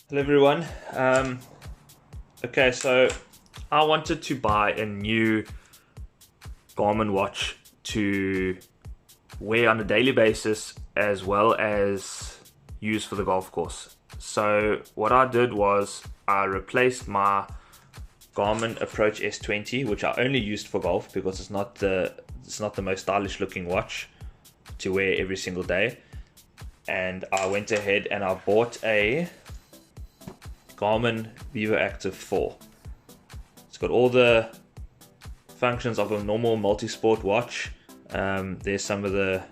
Hello everyone. Okay, so I wanted to buy a new Garmin watch to wear on a daily basis as well as use for the golf course. So what I did was I replaced my Garmin Approach S20, which I only used for golf because it's not the most stylish looking watch to wear every single day. And I went ahead and I bought a Garmin Vivoactive 4. It's got all the functions of a normal multi-sport watch. There's some of the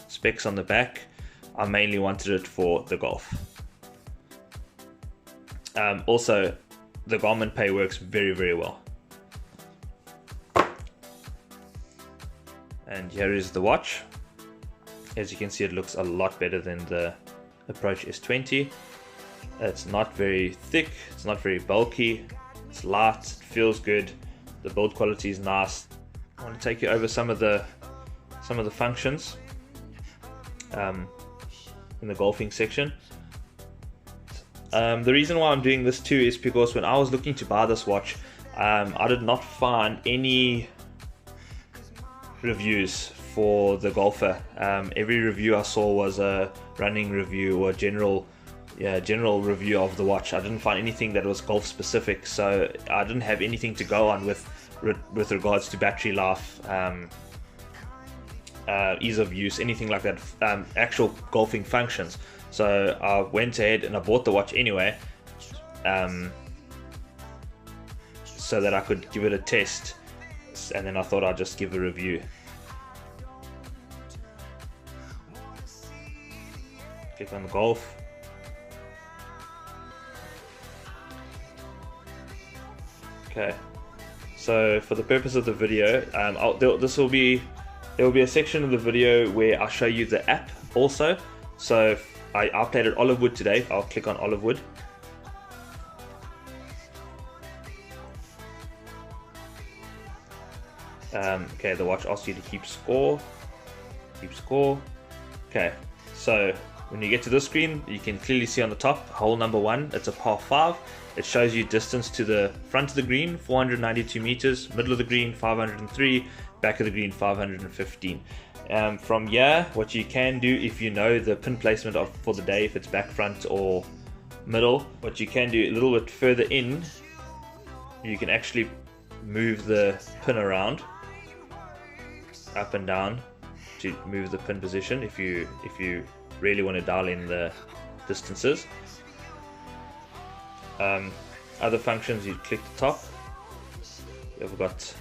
specs on the back. I mainly wanted it for the golf. Also, the Garmin Pay works very, very well. And here is the watch. As you can see, it looks a lot better than the Approach S20. It's not very thick, it's not very bulky, it's light, it feels good, the build quality is nice. I want to take you over some of the functions in the golfing section. The reason why I'm doing this too is because when I was looking to buy this watch, I did not find any reviews for the golfer. Every review I saw was a running review or general review of the watch. I didn't find anything that was golf specific, so I didn't have anything to go on with regards to battery life, ease of use, anything like that, actual golfing functions. So I went ahead and I bought the watch anyway, so that I could give it a test, and then I thought I'd just give a review. Click on the golf. Okay, so for the purpose of the video, there will be a section of the video where I'll show you the app also. So I updated Olivewood today. I'll click on Olivewood. Okay, the watch asks you to keep score. Okay, so when you get to this screen, you can clearly see on the top, hole number 1, it's a par 5. It shows you distance to the front of the green, 492 meters, middle of the green, 503, back of the green, 515. From here, what you can do, if you know the pin placement for the day, if it's back, front, or middle, what you can do a little bit further in, you can actually move the pin around, up and down, to move the pin position if you really want to dial in the distances. Other functions, you click the top, you've got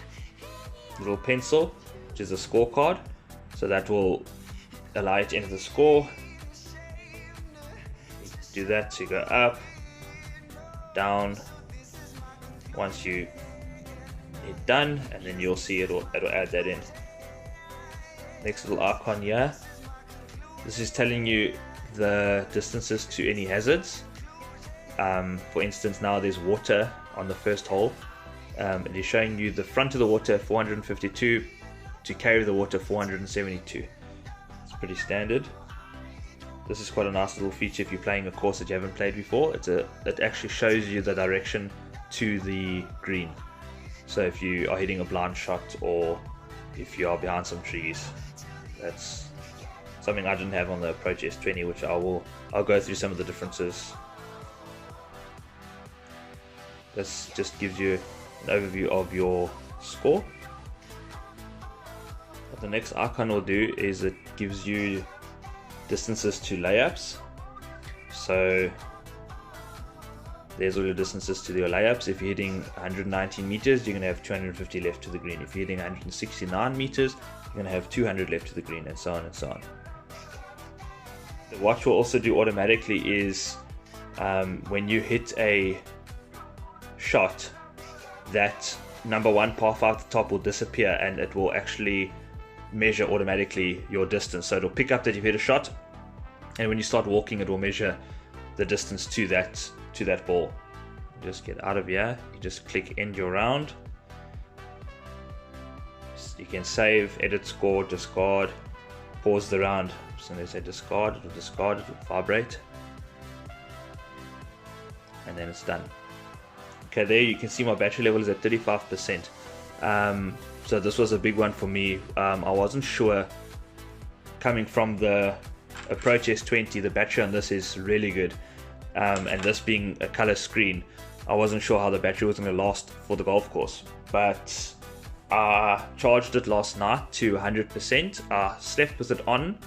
a little pencil, which is a scorecard, so that will allow you to enter the score. You do that to go up, down. Once you hit done, and then you'll see it'll add that in. Next little icon here, this is telling you the distances to any hazards. For instance, now there's water on the first hole. It is showing you the front of the water 452, to carry the water 472. It's pretty standard. This is quite a nice little feature if you're playing a course that you haven't played before. It actually shows you the direction to the green. So if you are hitting a blind shot or if you are behind some trees, that's something I didn't have on the Approach S20, which I'll go through some of the differences. This just gives you an overview of your score. What the next icon will do is it gives you distances to layups. So there's all your distances to your layups. If you're hitting 119 meters, you're going to have 250 left to the green. If you're hitting 169 meters, you're going to have 200 left to the green, and so on and so on. The watch will also do automatically is when you hit a shot, that number 1 par 5 at the top will disappear, and it will actually measure automatically your distance. So it'll pick up that you've hit a shot, and when you start walking, it will measure the distance to that ball. Just get out of here, you just click end your round. You can save, edit score, discard, pause the round. So they say discard, it will vibrate. and then it's done. Okay, there you can see my battery level is at 35%. So this was a big one for me. I wasn't sure, coming from the Approach S20, the battery on this is really good, and this being a color screen, I wasn't sure how the battery was going to last for the golf course. But I charged it last night to 100%. I slept with it on.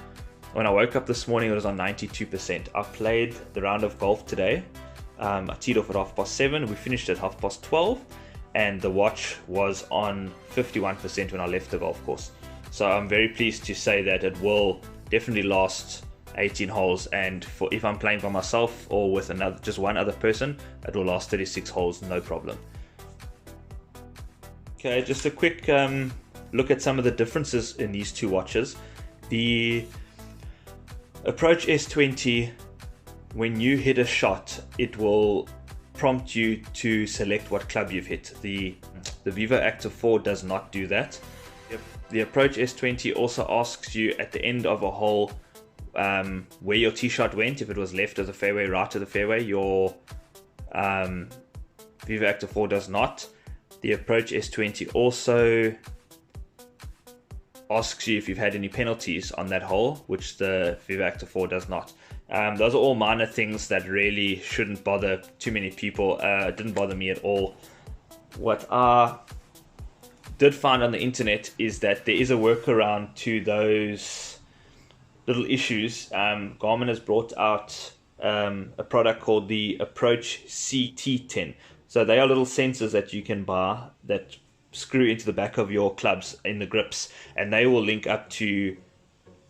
When I woke up this morning, it was on 92%. I played the round of golf today. I teed off at 7:30. We finished at 12:30, and the watch was on 51% when I left the golf course. So I'm very pleased to say that it will definitely last 18 holes, and if I'm playing by myself or with just one other person, it will last 36 holes, no problem. Okay, just a quick look at some of the differences in these two watches. The Approach S20, when you hit a shot, it will prompt you to select what club you've hit. The Vivoactive 4 does not do that. The Approach S20 also asks you at the end of a hole where your tee shot went, if it was left of the fairway, right of the fairway. Your Vivoactive 4 does not. The Approach S20 also asks you if you've had any penalties on that hole, which the Vivoactive 4 does not. Those are all minor things that really shouldn't bother too many people. It didn't bother me at all. What I did find on the internet is that there is a workaround to those little issues. Garmin has brought out a product called the Approach CT10. So they are little sensors that you can buy that screw into the back of your clubs in the grips, and they will link up to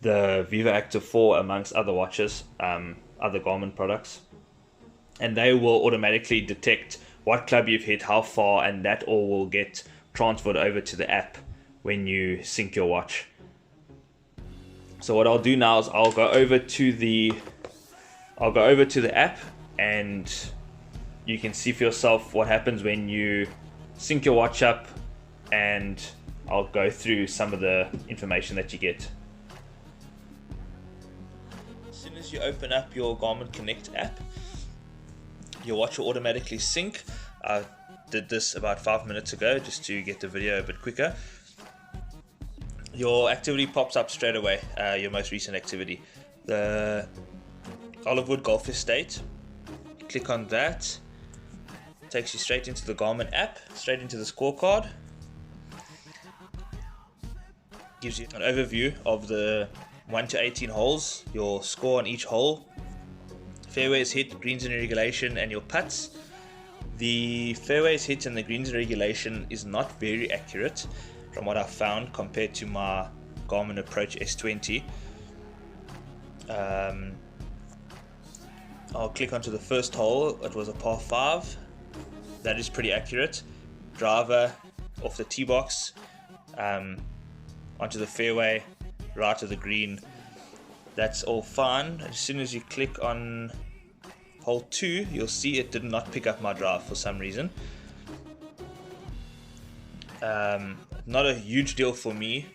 the Vivoactive 4 amongst other watches, other Garmin products, and they will automatically detect what club you've hit, how far, and that all will get transferred over to the app when you sync your watch. So what I'll do now is I'll go over to the app, and you can see for yourself what happens when you sync your watch up, and I'll go through some of the information that you get. As soon as you open up your Garmin Connect app, your watch will automatically sync. I did this about 5 minutes ago just to get the video a bit quicker. Your activity pops up straight away, your most recent activity. The Olivewood Golf Estate. Click on that. Takes you straight into the Garmin app, straight into the scorecard. Gives you an overview of the 1 to 18 holes, your score on each hole, fairways hit, greens in regulation, and your putts. The fairways hit and the greens in regulation is not very accurate from what I've found compared to my Garmin Approach S20. I'll click onto the first hole. It was a par 5. That is pretty accurate. Driver off the tee box, onto the fairway, right of the green. That's all fine. As soon as you click on hole 2, you'll see it did not pick up my drive for some reason. Not a huge deal for me.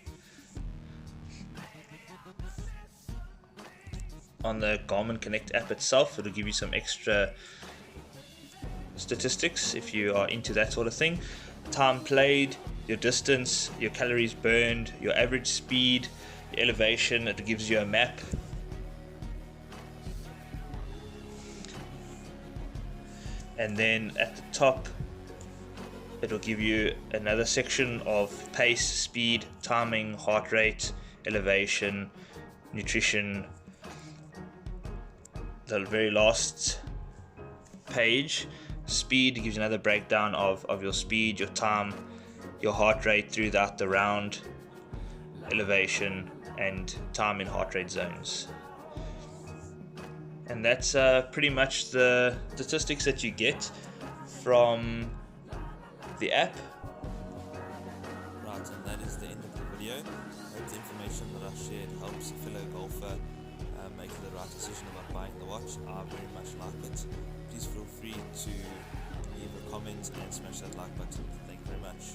On the Garmin Connect app itself, it'll give you some extra statistics if you are into that sort of thing. Time played, your distance, your calories burned, your average speed, your elevation. It gives you a map. And then at the top, it'll give you another section of pace, speed, timing, heart rate, elevation, nutrition. The very last page, speed, gives you another breakdown of your speed, your time, your heart rate throughout the round, elevation, and time in heart rate zones. And that's pretty much the statistics that you get from the app. Right, and that is the end of the video. I hope the information that I shared helps a fellow golfer make the right decision about buying the watch. I very much like it. Please feel free to leave a comment and smash that like button. Thank you very much.